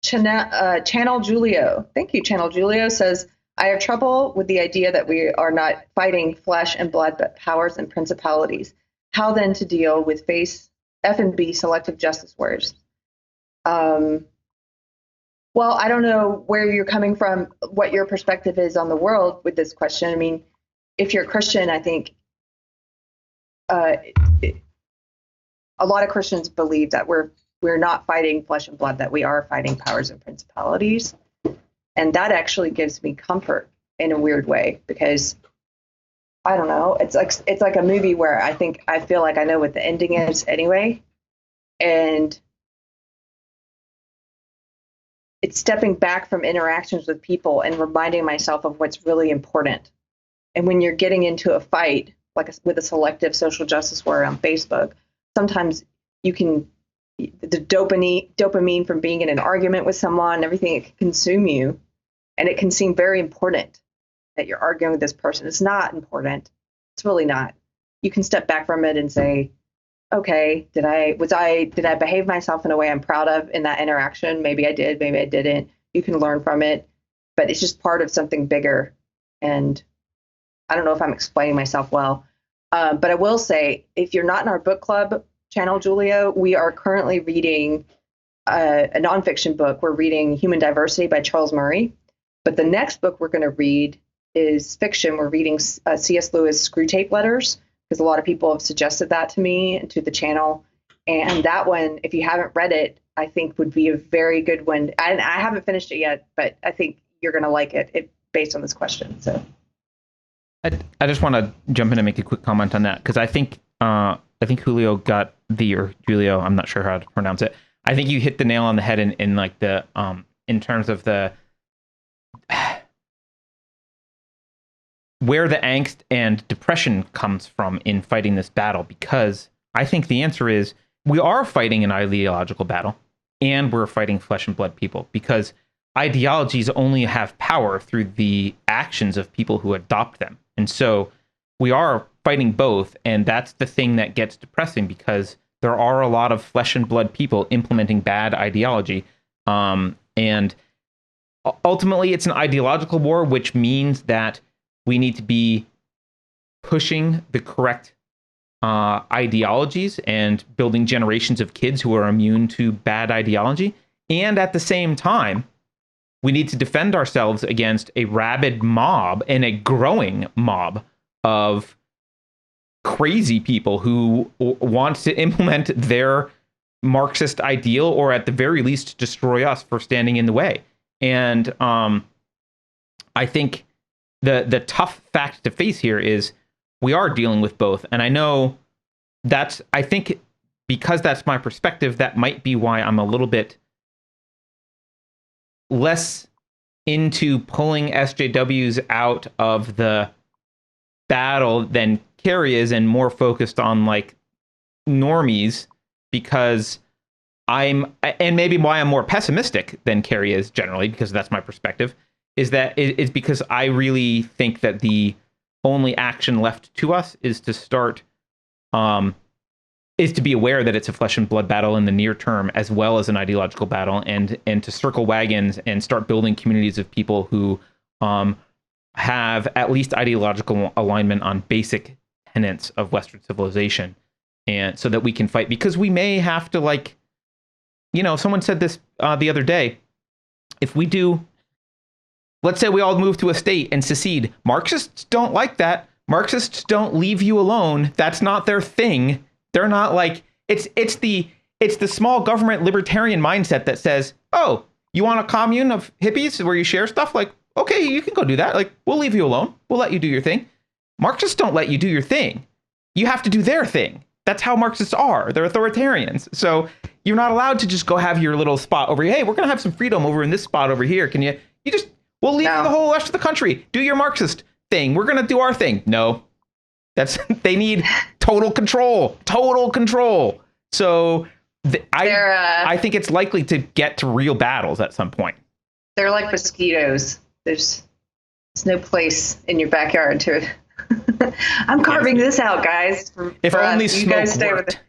Channel Julio. Thank you, Channel Julio says, I have trouble with the idea that we are not fighting flesh and blood, but powers and principalities. How then to deal with F&B selective justice warriors? Well, I don't know where you're coming from, what your perspective is on the world with this question. I mean, if you're a Christian, I think a lot of Christians believe that we're not fighting flesh and blood, that we are fighting powers and principalities. And that actually gives me comfort in a weird way, because I don't know, it's like a movie where I feel like I know what the ending is anyway. And it's stepping back from interactions with people and reminding myself of what's really important. And when you're getting into a fight, like with a selective social justice warrior on Facebook, sometimes you can, the dopamine from being in an argument with someone, everything, it can consume you. And it can seem very important that you're arguing with this person. It's not important. It's really not. You can step back from it and say, okay, did I behave myself in a way I'm proud of in that interaction? Maybe I did, maybe I didn't. You can learn from it, but it's just part of something bigger. And I don't know if I'm explaining myself well, but I will say, if you're not in our book club, Channel Julio, we are currently reading a nonfiction book. We're reading Human Diversity by Charles Murray. But the next book we're going to read is fiction. We're reading C.S. Lewis' Screwtape Letters, because a lot of people have suggested that to me and to the channel. And that one, if you haven't read it, I think would be a very good one. I haven't finished it yet, but I think you're going to like it based on this question. So I just want to jump in and make a quick comment on that, because I think Julio got or Julio, I'm not sure how to pronounce it. I think you hit the nail on the head in like the in terms of the where the angst and depression comes from in fighting this battle, because I think the answer is we are fighting an ideological battle, and we're fighting flesh and blood people, because ideologies only have power through the actions of people who adopt them. And so we are fighting both, and that's the thing that gets depressing, because there are a lot of flesh and blood people implementing bad ideology, and ultimately it's an ideological war, which means that we need to be pushing the correct ideologies and building generations of kids who are immune to bad ideology. And at the same time, we need to defend ourselves against a rabid mob and a growing mob of crazy people who want to implement their Marxist ideal, or at the very least destroy us for standing in the way. And I think the tough fact to face here is we are dealing with both. And I know I think because that's my perspective, that might be why I'm a little bit less into pulling SJWs out of the battle than Carrie is, and more focused on like normies, because and maybe why I'm more pessimistic than Carrie is generally, because that's my perspective, is because I really think that the only action left to us is to start, is to be aware that it's a flesh and blood battle in the near term, as well as an ideological battle, and to circle wagons and start building communities of people who have at least ideological alignment on basic tenets of Western civilization, and so that we can fight, because we may have to, like, someone said this the other day, if we do, let's say we all move to a state and secede, Marxists don't like that. Marxists don't leave you alone. That's not their thing. They're not like, it's the small government libertarian mindset that says, oh, you want a commune of hippies where you share stuff? Like, okay, you can go do that. Like, we'll leave you alone. We'll let you do your thing. Marxists don't let you do your thing. You have to do their thing. That's how Marxists are. They're authoritarians. So you're not allowed to just go have your little spot over here. Hey, we're going to have some freedom over in this spot over here. Can we'll leave you the whole rest of the country. Do your Marxist thing. We're going to do our thing. No, they need total control. So I think it's likely to get to real battles at some point. They're like mosquitoes. There's no place in your backyard to I'm carving this out, guys. If only smoke worked.